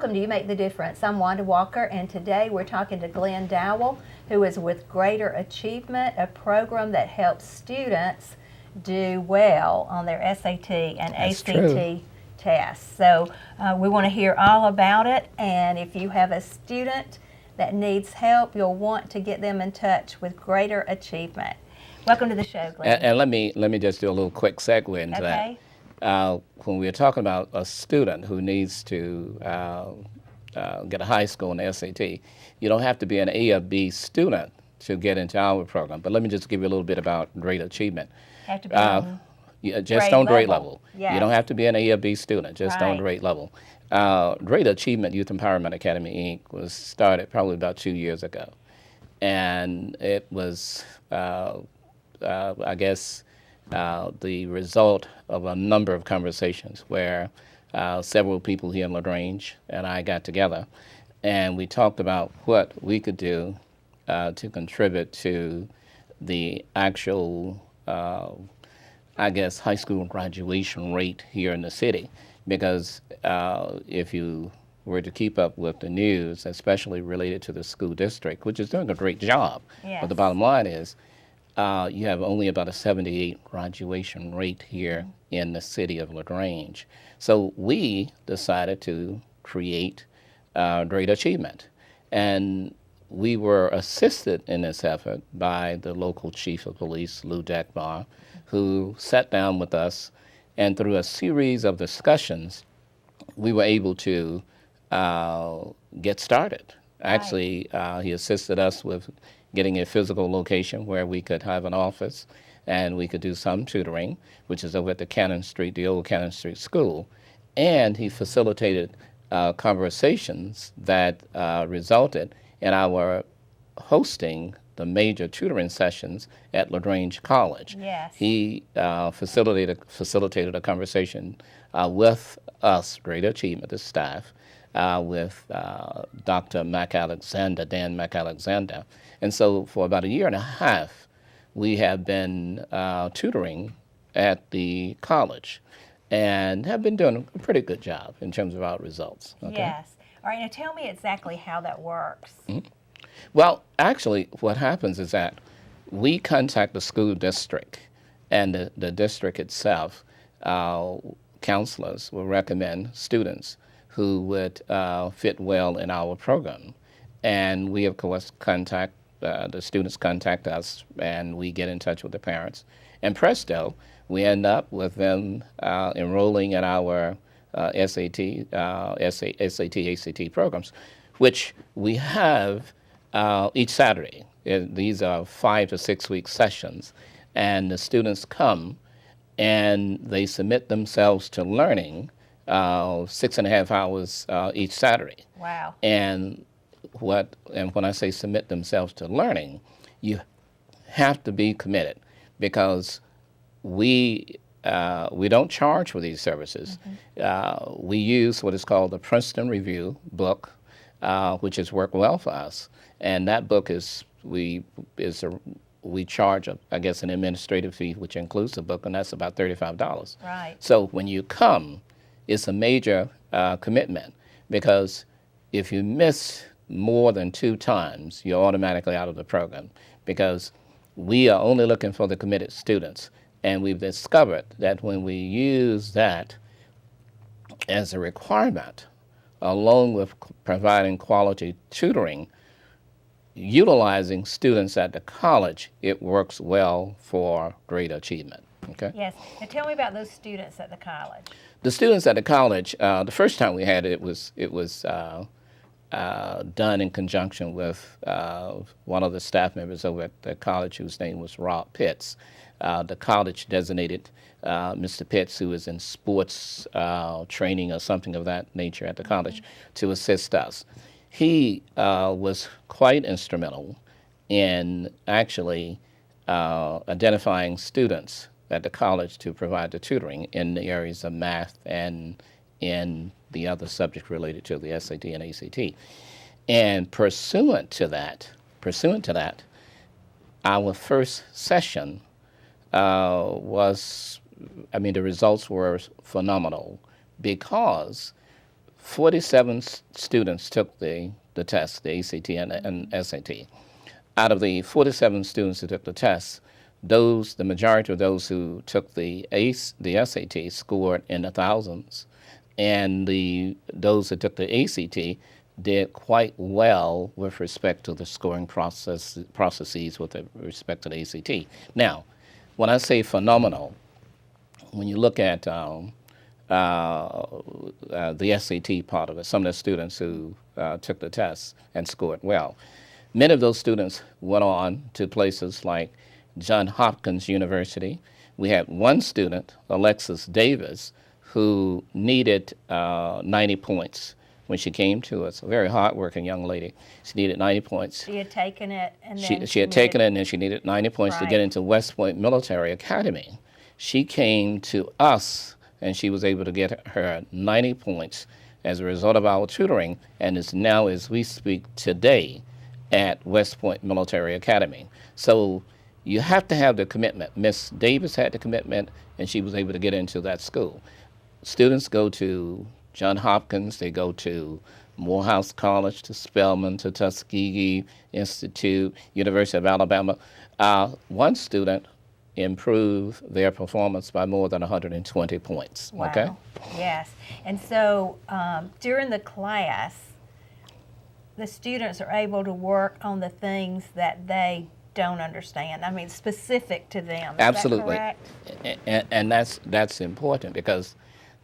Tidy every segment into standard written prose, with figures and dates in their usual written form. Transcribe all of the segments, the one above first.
welcome to You Make the Difference. I'm Wanda Walker, and today we're talking to Glenn Dowell, who is with Greater Achievement, a program that helps students do well on their SAT and That's ACT true. tests. So we want to hear all about it, and if you have a student that needs help, you'll want to get them in touch with Greater Achievement. Welcome to the show, Glenn. And let me just do a little quick segue into Okay. that. When we're talking about a student who needs to get a high score in the SAT, you don't have to be an A or B student to get into our program. But let me just give you a little bit about Great Achievement. Have to be on Just grade on grade level. level. Yes. You don't have to be an A or B student, just on Right. grade level. Great Achievement Youth Empowerment Academy, Inc. was started probably about 2 years ago. And it was, I guess, the result of a number of conversations where several people here in LaGrange and I got together and we talked about what we could do to contribute to the actual, I guess, high school graduation rate here in the city. Because if you were to keep up with the news, especially related to the school district, which is doing a great job, Yes. but the bottom line is, you have only about a 78 graduation rate here in the city of LaGrange. So we decided to create Great Achievement. And we were assisted in this effort by the local chief of police, Lou Dekbar, who sat down with us, and through a series of discussions, we were able to get started. Actually, he assisted us with getting a physical location where we could have an office and we could do some tutoring, which is over at the Cannon Street, the old Cannon Street School. And he facilitated conversations that resulted in our hosting the major tutoring sessions at LaGrange College. Yes. He facilitated a conversation with us, Great Achievement, the staff, with Dr. Dan McAlexander. And so for about a year and a half, we have been tutoring at the college and have been doing a pretty good job in terms of our results. Okay? Yes. All right, now tell me exactly how that works. Well, actually, what happens is that we contact the school district, and the district itself, counselors will recommend students who would fit well in our program. And we, of course, the students contact us, and we get in touch with the parents. And presto, we end up with them enrolling in our SAT, ACT programs, which we have each Saturday. These are 5 to 6 week sessions, and the students come and they submit themselves to learning 6.5 hours each Saturday. Wow. And when I say submit themselves to learning, you have to be committed, because we don't charge for these services. We use what is called the Princeton Review book, which has worked well for us. And that book we charge, I guess, an administrative fee, which includes the book, and that's about $35. Right. So when you come, it's a major commitment, because if you miss more than 2 times, you're automatically out of the program, because we are only looking for the committed students. And we've discovered that when we use that as a requirement, along with providing quality tutoring, utilizing students at the college, it works well for Great Achievement. Okay? Yes. Now tell me about those students at the college. The students at the college, the first time we had it, it was done in conjunction with one of the staff members over at the college, whose name was Rob Pitts. The college designated Mr. Pitts, who is in sports training or something of that nature at the college, to assist us. He was quite instrumental in actually identifying students at the college to provide the tutoring in the areas of math and in the other subjects related to the SAT and ACT. And pursuant to that, our first session the results were phenomenal, because 47 students took the test, the ACT and SAT. Out of the 47 students who took the test, the majority of those who took the SAT scored in the thousands, and those who took the ACT did quite well with respect to the scoring processes with respect to the ACT. Now, when I say phenomenal, when you look at the SAT part of it, some of the students who took the test and scored well, many of those students went on to places like Johns Hopkins University. We had one student, Alexis Davis, who needed 90 points when she came to us. A very hardworking young lady. She needed 90 points. She had taken it, and then she had taken it, and then she needed 90 points to get into West Point Military Academy. She came to us, and she was able to get her 90 points as a result of our tutoring, and is now, as we speak today, at West Point Military Academy. So you have to have the commitment. Miss Davis had the commitment, and she was able to get into that school. Students go to Johns Hopkins, they go to Morehouse College, to Spelman, to Tuskegee Institute, University of Alabama. One student improved their performance by more than 120 points. Wow. Okay? Yes. And so during the class, the students are able to work on the things that they don't understand. I mean, specific to them. Is Absolutely. that correct? And that's important, because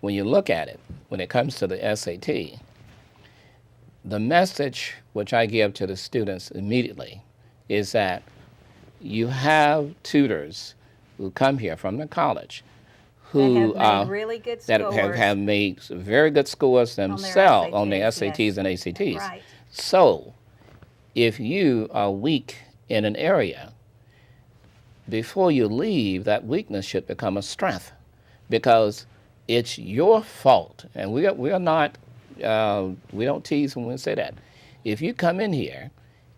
when you look at it, when it comes to the SAT, the message which I give to the students immediately is that you have tutors who come here from the college who That have made really good that scores have made very good scores themselves on their SATs, SATs and ACTs. Right. So if you are weak in an area, before you leave, that weakness should become a strength, because it's your fault. And we are not, we don't tease when we say that. If you come in here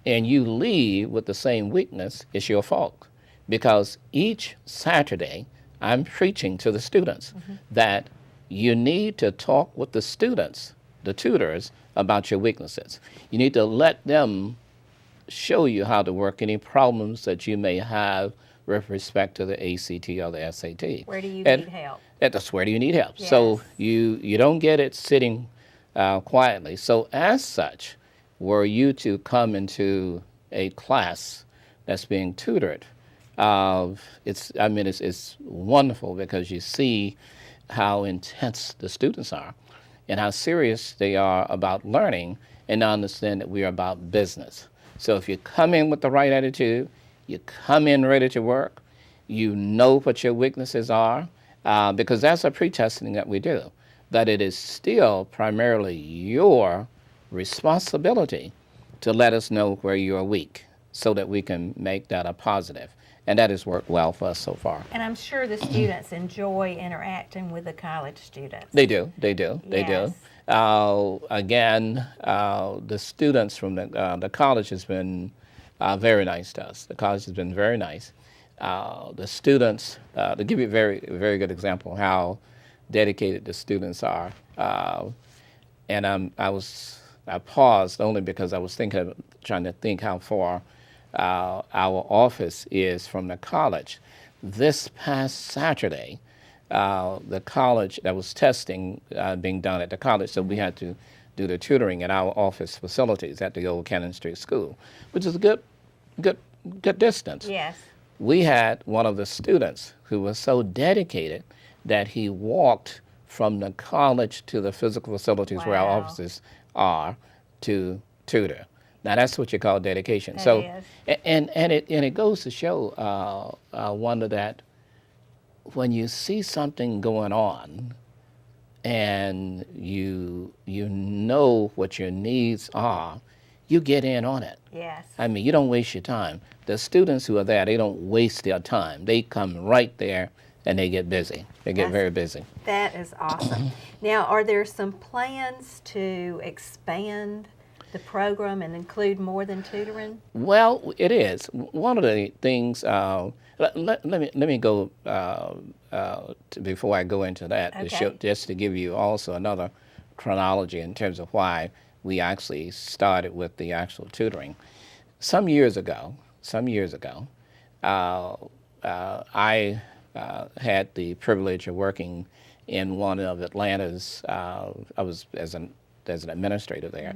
and you leave with the same weakness, it's your fault. Because each Saturday, I'm preaching to the students that you need to talk with the students, the tutors, about your weaknesses. You need to let them show you how to work any problems that you may have with respect to the ACT or the SAT. Where do you need help? That's where do you need help. Yes. So you don't get it sitting quietly. So as such, were you to come into a class that's being tutored, it's wonderful, because you see how intense the students are and how serious they are about learning, and understand that we are about business. So if you come in with the right attitude, you come in ready to work, you know what your weaknesses are, because that's a pre-testing that we do, that it is still primarily your responsibility to let us know where you are weak, so that we can make that a positive. And that has worked well for us so far. And I'm sure the students enjoy interacting with the college students. They do. Yes. Again, the students from the college has been very nice to us. The college has been very nice. The students, to give you a very, very good example of how dedicated the students are, and I paused only because I was trying to think how far our office is from the college. This past Saturday, the college, there was testing being done at the college, so we had to do the tutoring at our office facilities at the old Cannon Street School, which is a good distance. Yes. We had one of the students who was so dedicated that he walked from the college to the physical facilities where our Wow. offices are to tutor. Now that's what you call dedication. That So, is. and it goes to show, Wanda, that when you see something going on, and you know what your needs are, you get in on it. Yes. I mean, you don't waste your time. The students who are there, they don't waste their time. They come right there and they get busy. They get very busy. That is awesome. Now, are there some plans to expand the program and include more than tutoring? Well, it is. One of the things, let me go, before I go into that, Okay. just to give you also another chronology in terms of why we actually started with the actual tutoring. Some years ago, uh, I had the privilege of working in one of Atlanta's. I was as an administrator there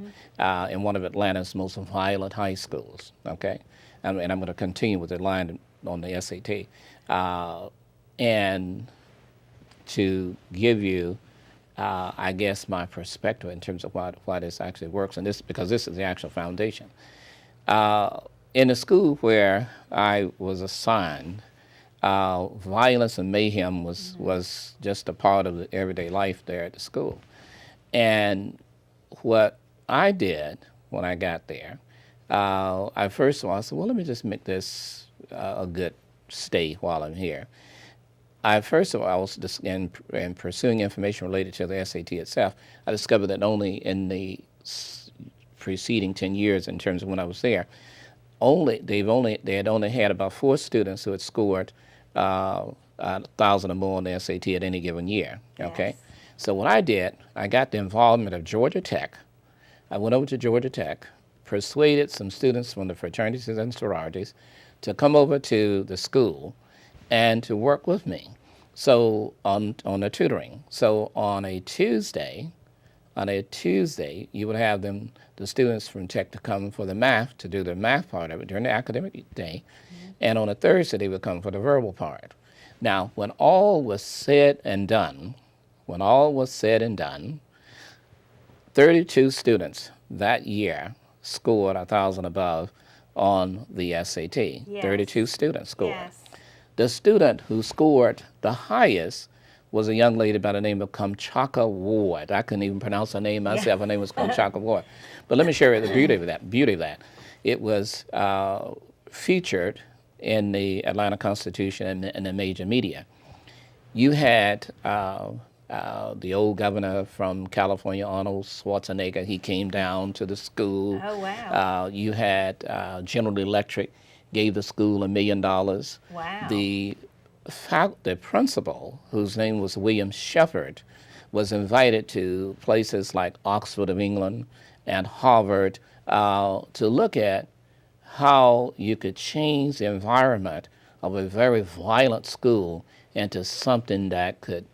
in one of Atlanta's most violent high schools. Okay, and I'm going to continue with the line on the SAT, and to give you, I guess, my perspective in terms of why this actually works, and because this is the actual foundation. In the school where I was assigned, violence and mayhem was just a part of the everyday life there at the school. And what I did when I got there, I first of all I said, well, let me just make this a good stay while I'm here. First of all, I was in pursuing information related to the SAT itself. I discovered that only in the preceding 10 years, in terms of when I was there, they had only had about 4 students who had scored 1,000 or more on the SAT at any given year. Okay, Yes. so what I did, I got the involvement of Georgia Tech. I went over to Georgia Tech, persuaded some students from the fraternities and sororities to come over to the school and to work with me. So on the tutoring. So on a Tuesday, you would have the students from Tech to come for the math, to do the math part of it during the academic day. And on a Thursday, they would come for the verbal part. Now, when all was said and done, 32 students that year scored 1,000 above on the SAT. Yes. 32 students scored. Yes. The student who scored the highest was a young lady by the name of Kamchaka Ward. I couldn't even pronounce her name myself. Her name was Kamchaka Ward. But let me share the beauty of that. It was featured in the Atlanta Constitution and the major media. You had the old governor from California, Arnold Schwarzenegger. He came down to the school. Oh, wow. You had General Electric gave the school $1 million. Wow. The principal, whose name was William Shepard, was invited to places like Oxford of England and Harvard to look at how you could change the environment of a very violent school into something that could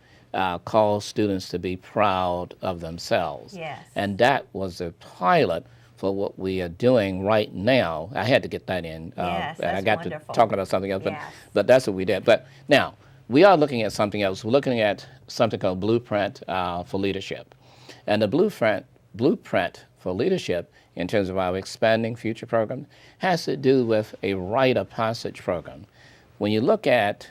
cause students to be proud of themselves. Yes. And that was a pilot for what we are doing right now. I had to get that in. Yes, and I that's got wonderful. to talking about something else, Yes. but that's what we did. But now, we are looking at something else. We're looking at something called Blueprint for Leadership. And the Blueprint for Leadership, in terms of our expanding future program, has to do with a rite of passage program. When you look at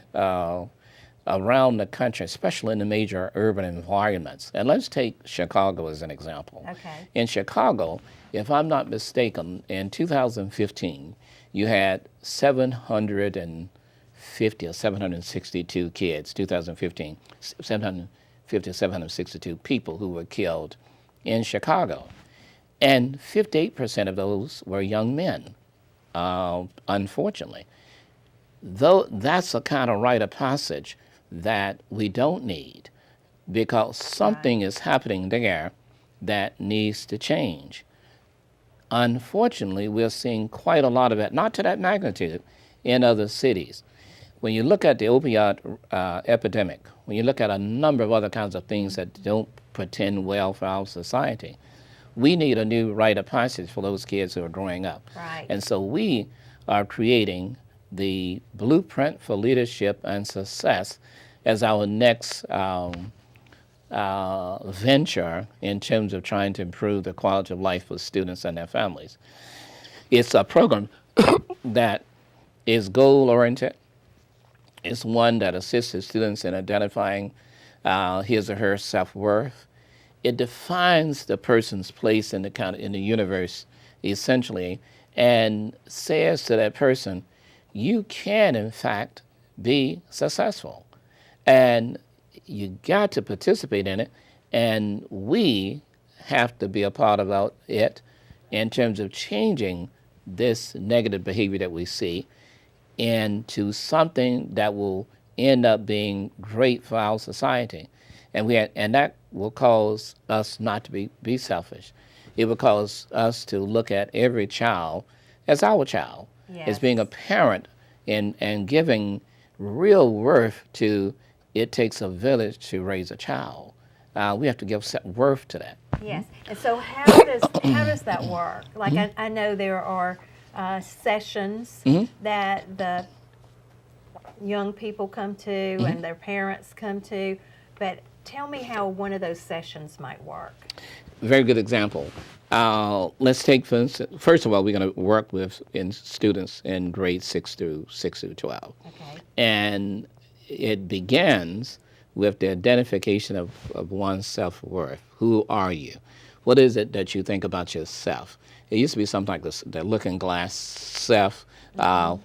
around the country, especially in the major urban environments, and let's take Chicago as an example. Okay. In Chicago, if I'm not mistaken, in 2015, you had 750 or 762 kids, 2015, 750 or 762 people who were killed in Chicago. And 58% of those were young men, unfortunately. Though that's a kind of rite of passage that we don't need, because something is happening there that needs to change. Unfortunately, we're seeing quite a lot of it, not to that magnitude, in other cities. When you look at the opioid epidemic, when you look at a number of other kinds of things that don't portend well for our society, we need a new rite of passage for those kids who are growing up. Right. And so we are creating the Blueprint for Leadership and Success as our next venture in terms of trying to improve the quality of life for students and their families. It's a program that is goal-oriented. It's one that assists the students in identifying his or her self-worth. It defines the person's place in the universe, essentially, and says to that person, you can, in fact, be successful. And you got to participate in it, and we have to be a part of it in terms of changing this negative behavior that we see into something that will end up being great for our society. and that will cause us not to be selfish. It will cause us to look at every child as our child, as Yes. being a parent, and giving real worth to it takes a village to raise a child. We have to give worth to that. Yes. And so how does that work? Like I know there are sessions that the young people come to and their parents come to, but tell me how one of those sessions might work. Very good example. Let's take, for instance, first of all, we're going to work with students in grades 6 through 12. Okay. And it begins with the identification of one's self-worth. Who are you? What is it that you think about yourself? It used to be something like this, the looking glass self.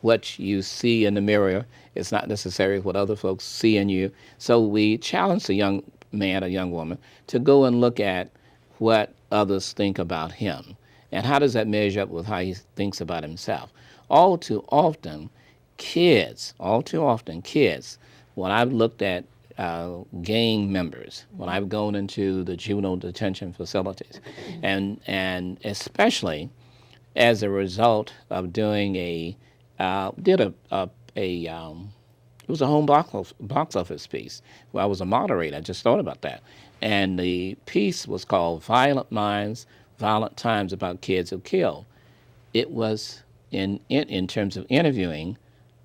What you see in the mirror is not necessarily what other folks see in you. So we challenge the young man or young woman to go and look at what others think about him. And how does that measure up with how he thinks about himself? All too often, kids, when I've looked at gang members, when I've gone into the juvenile detention facilities, and especially as a result of doing it was a home box office piece where I was a moderator. I just thought about that. And the piece was called Violent Minds, Violent Times, about kids who kill. It was in terms of interviewing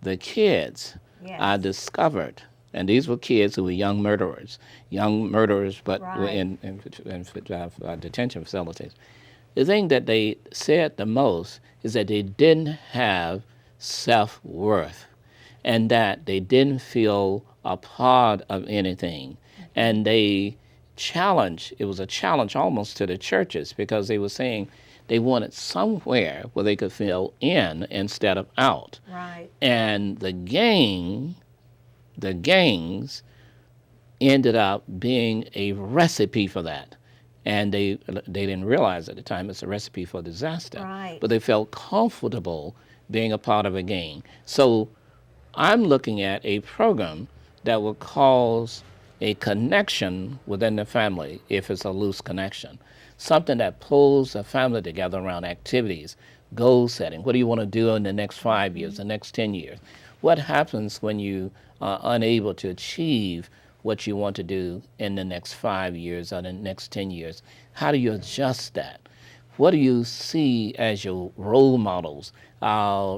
the kids, Yes. I discovered, and these were kids who were young murderers, but were Right. in detention facilities. The thing that they said the most is that they didn't have self-worth, and that they didn't feel a part of anything. And it was a challenge almost to the churches, because they were saying they wanted somewhere where they could feel in instead of out. Right. And the gangs ended up being a recipe for that. And they didn't realize at the time it's a recipe for disaster. Right. But they felt comfortable being a part of a gang. So I'm looking at a program that will cause a connection within the family if it's a loose connection. Something that pulls the family together around activities, goal setting. What do you want to do in the next 5 years, the next 10 years? What happens when you are unable to achieve what you want to do in the next 5 years or the next 10 years? How do you adjust that? What do you see as your role models?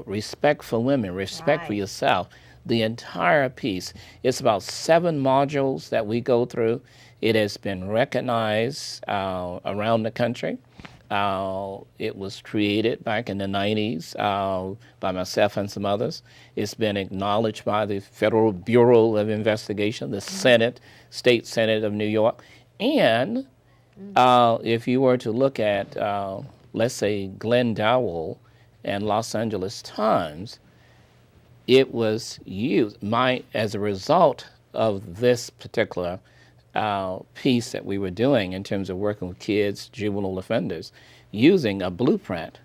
Respect for women, respect for Right. yourself. The entire piece. It's about 7 modules that we go through. It has been recognized around the country. It was created back in the 90s by myself and some others. It's been acknowledged by the Federal Bureau of Investigation, the Senate, State Senate of New York. And if you were to look at, let's say, Glenn Dowell and Los Angeles Times, it was used as a result of this particular piece that we were doing in terms of working with kids, juvenile offenders, using a blueprint.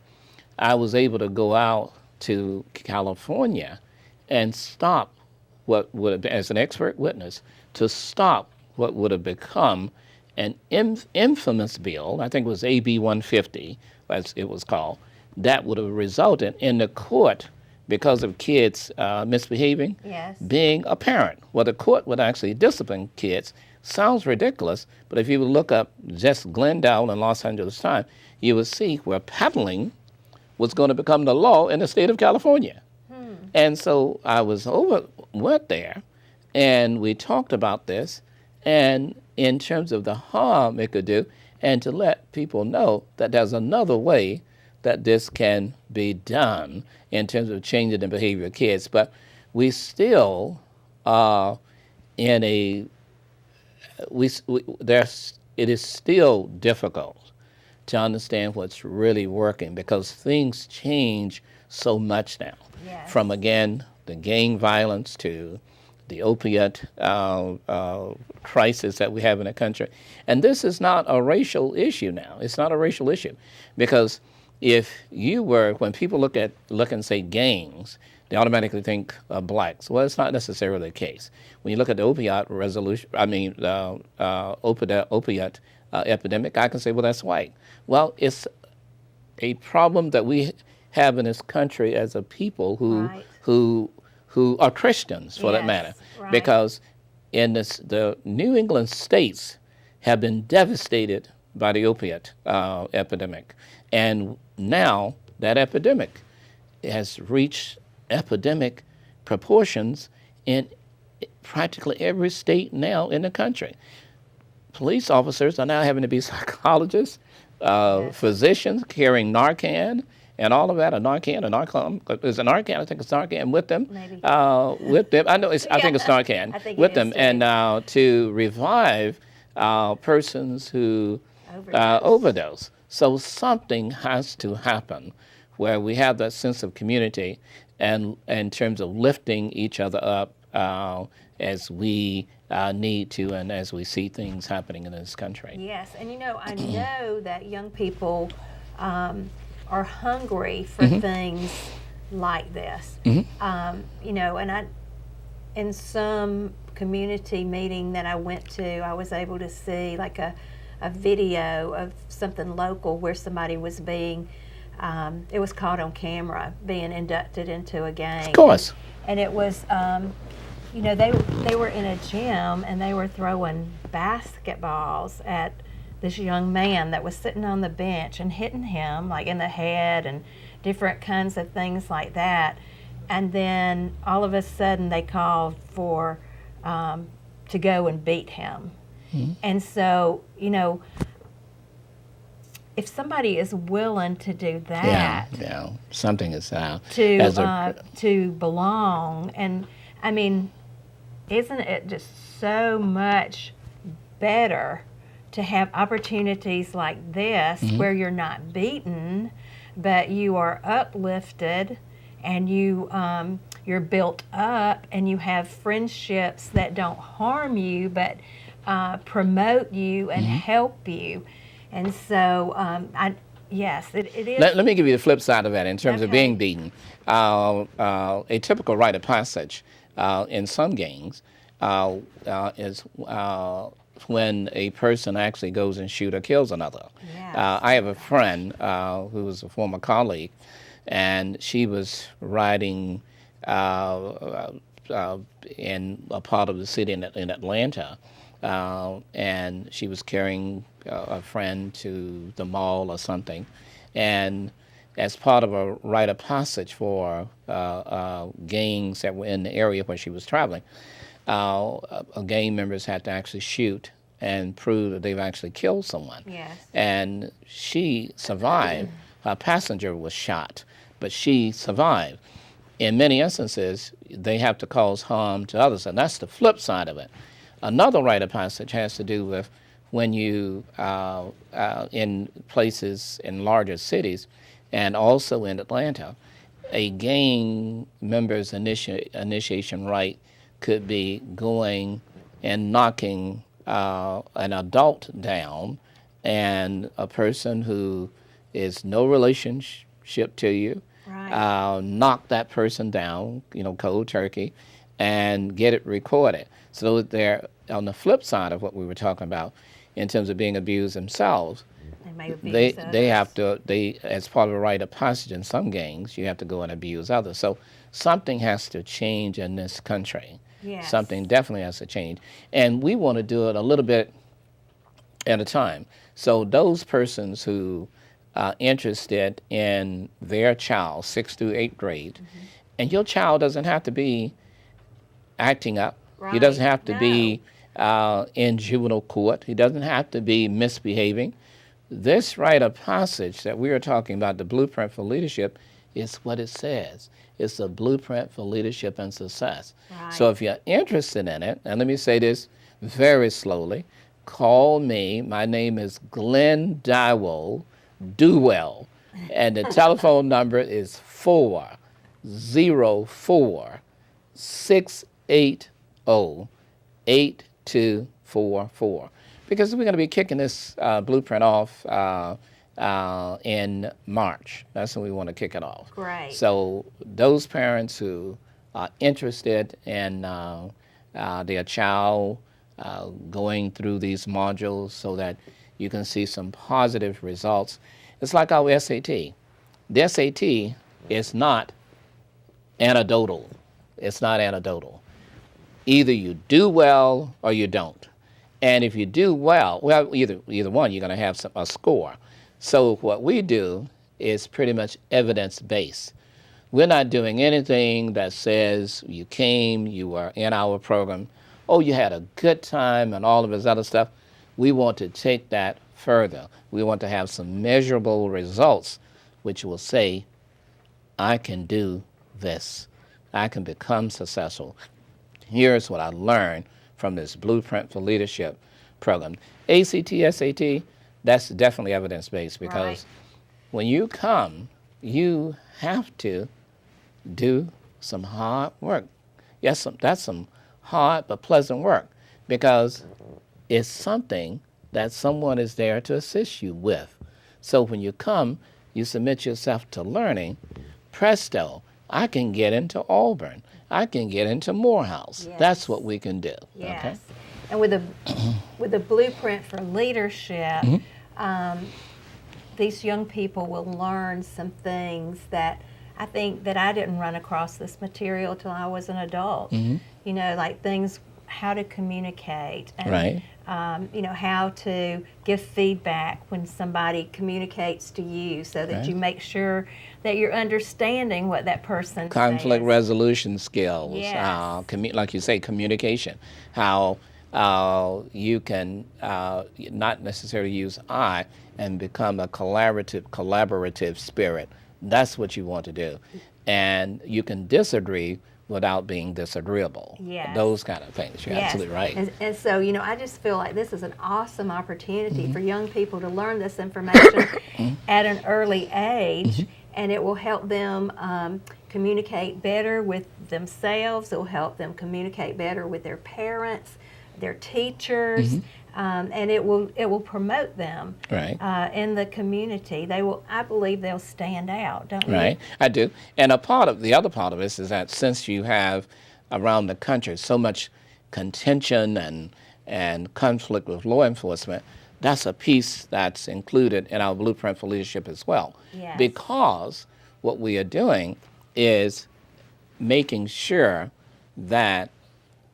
I was able to go out to California and stop what would have been, as an expert witness, to stop what would have become an infamous bill. I think it was AB 150, as it was called, that would have resulted in the court, because of kids misbehaving, Yes. being a parent. Well, the court would actually discipline kids. Sounds ridiculous, but if you would look up just Glenn Dowell and Los Angeles Times, you would see where peddling was going to become the law in the state of California. And so I went there, and we talked about this, and in terms of the harm it could do, and to let people know that there's another way that this can be done in terms of changing the behavior of kids. But we still are in it is still difficult to understand what's really working, because things change so much now. Yes. From, again, the gang violence to the opiate crisis that we have in the country. And this is not a racial issue now. It's not a racial issue, because if you were, when people look and say gangs, they automatically think of blacks. Well, it's not necessarily the case. When you look at the opioid opiate epidemic, I can say, well, that's white. Well, it's a problem that we have in this country as a people Right. who are Christians, for that Yes, matter, right. because in the New England states have been devastated by the opiate epidemic, and now that epidemic has reached epidemic proportions in practically every state now in the country. Police officers are now having to be psychologists, Yes. physicians carrying Narcan and all of that, a Narcan, is it Narcan? I think it's Narcan with them. Maybe. With them, I know I think it's Narcan I think with it them, is, too. and to revive persons who overdose. So something has to happen where we have that sense of community and in terms of lifting each other up as we need to and as we see things happening in this country. Yes, and I know that young people are hungry for things like this. And in some community meeting that I went to, I was able to see like a video of something local where somebody was being, it was caught on camera, being inducted into a gang. Of course. And it was, they were in a gym and they were throwing basketballs at this young man that was sitting on the bench and hitting him like in the head and different kinds of things like that. And then all of a sudden they called for to go and beat him. Mm-hmm. And so, if somebody is willing to do that, something is to belong, and I mean, isn't it just so much better to have opportunities like this where you're not beaten, but you are uplifted, and you're built up, and you have friendships that don't harm you but promote you and help you. And so, yes, it is. Let me give you the flip side of that in terms of being beaten. A typical rite of passage in some gangs is when a person actually goes and shoots or kills another. Yes. I have a friend who was a former colleague, and she was riding in a part of the city in Atlanta, and she was carrying a friend to the mall or something, and as part of a rite of passage for gangs that were in the area where she was traveling, gang members had to actually shoot and prove that they've actually killed someone. Yes. And she survived. Her passenger was shot, but she survived. In many instances, they have to cause harm to others, and that's the flip side of it. Another rite of passage has to do with when you, in places in larger cities, and also in Atlanta, a gang member's initiation rite could be going and knocking an adult down, and a person who is no relationship to you, knock that person down, cold turkey, and get it recorded. So they're on the flip side of what we were talking about in terms of being abused themselves. They have to, as part of a rite of passage in some gangs, you have to go and abuse others. So something has to change in this country. Yes. Something definitely has to change. And we want to do it a little bit at a time. So those persons who are interested in their child, 6th through 8th grade, and your child doesn't have to be acting up. Right. He doesn't have to be in juvenile court. He doesn't have to be misbehaving. This rite of passage that we are talking about, the blueprint for leadership, is what it says. It's a blueprint for leadership and success. Right. So if you're interested in it, and let me say this very slowly, call me. My name is Glenn Dowell, and the telephone number is 404-680-8244. Because we're going to be kicking this blueprint off in March. That's when we want to kick it off. Great. So those parents who are interested in their child going through these modules so that you can see some positive results. It's like our SAT. The SAT is not anecdotal. It's not anecdotal. Either you do well or you don't. And if you do well, either one, you're going to have a score. So what we do is pretty much evidence-based. We're not doing anything that says you came, you were in our program, oh, you had a good time and all of this other stuff. We want to take that further. We want to have some measurable results which will say, I can do this. I can become successful. Here's what I learned from this Blueprint for Leadership program. ACT, SAT, that's definitely evidence-based because when you come, you have to do some hard work. Yes, that's some hard but pleasant work because it's something that someone is there to assist you with. So when you come, you submit yourself to learning, presto, I can get into Auburn. I can get into Morehouse. Yes. That's what we can do. Yes. Okay? And with the Blueprint for Leadership, these young people will learn some things that I think that I didn't run across this material till I was an adult. You know, like things, how to communicate, and you know, how to give feedback when somebody communicates to you, so that you make sure that you're understanding what that person Conflict says. resolution skills, Yes. like you say, communication, how you can not necessarily use I and become a collaborative spirit. That's what you want to do. And you can disagree without being disagreeable. Yes. Those kind of things. You're absolutely right. And so, you know, I just feel like this is an awesome opportunity for young people to learn this information at an early age, and it will help them communicate better with themselves. It will help them communicate better with their parents, their teachers, and it will promote them in the community. I believe they'll stand out, don't you? Right, I do. And the other part of this is that since you have around the country so much contention and conflict with law enforcement, that's a piece that's included in our Blueprint for Leadership as well. Yes. Because what we are doing is making sure that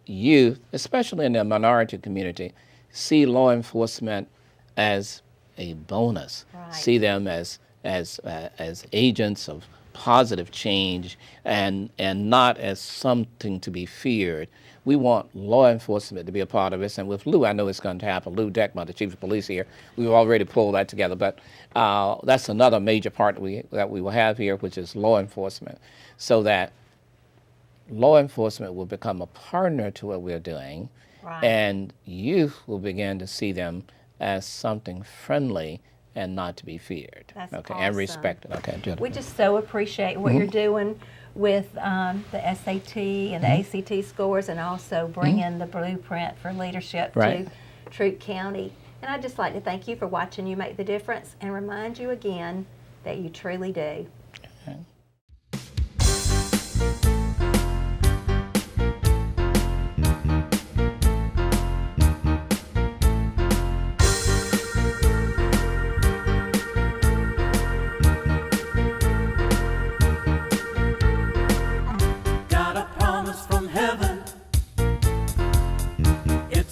youth, especially in the minority community, see law enforcement as a bonus. See them as agents of positive change and not as something to be feared. We want law enforcement to be a part of this, and with Lou, I know it's going to happen. Lou Deckman, the chief of police here, we've already pulled that together, but that's another major part that we will have here, which is law enforcement, so that law enforcement will become a partner to what we're doing, and youth will begin to see them as something friendly and not to be feared. That's awesome. awesome. And respected. Okay, good. We just so appreciate what you're doing with the SAT and the ACT scores, and also bringing the Blueprint for Leadership to Troup County. And I'd just like to thank you for watching You Make the Difference, and remind you again that you truly do. Okay.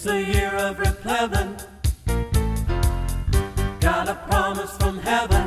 A year of replevin', got a promise from heaven.